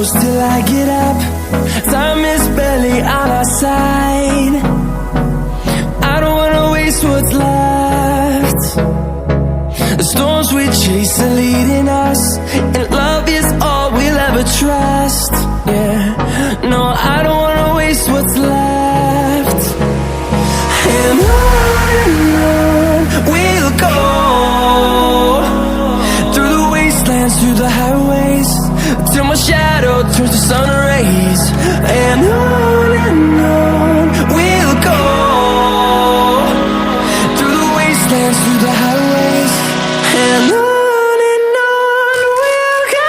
close till I get up. Time is barely on our side. I don't wanna waste what's left. The storms we chase are leading us, and love is all we'll ever trust. Yeah, no, I don't wanna waste what's left. And on we'll go, through the wastelands, through the highways, till my shadow turns to sun rays. And on we'll go, through the wastelands, through the highways, and on we'll go.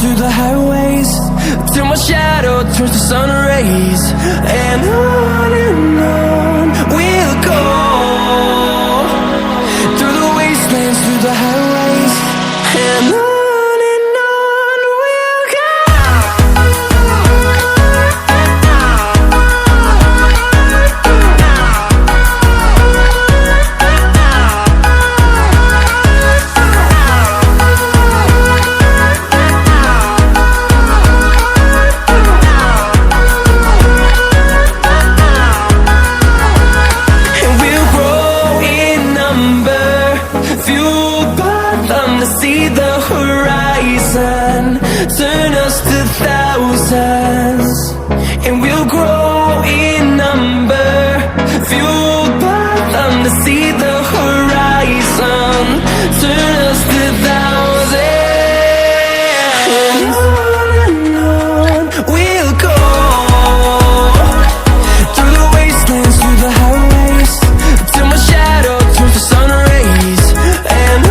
Through the highways, till my shadow turns to sun rays. And on we'll go, through the wastelands, through the highways, and on we'll go. See the horizon turn us to thousands, and we'll grow in number, fueled by them. To see the horizon turn us to thousands, and on we'll go, through the wastelands, through the highways, till my shadow turns to sun rays. And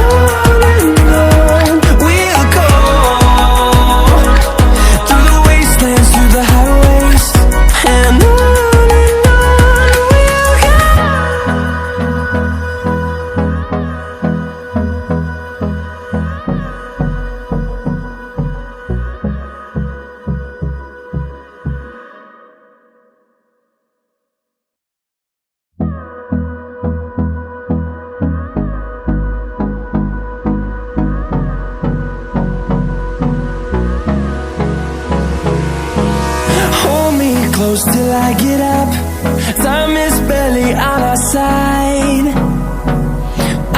close till I get up. Time is barely on our side.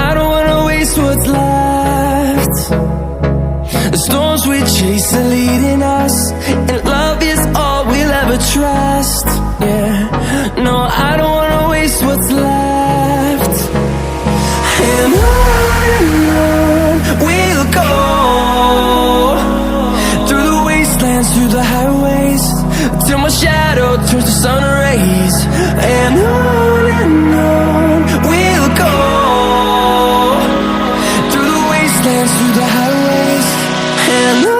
I don't wanna waste what's left. The storms we chase are leading us, and love is all we'll ever trust. Yeah, no, I don't wanna waste what's left. And on we'll go, through the wastelands, through the highways, till my shadow turns to sun rays. And on we'll go, through the wastelands, through the highways, and on.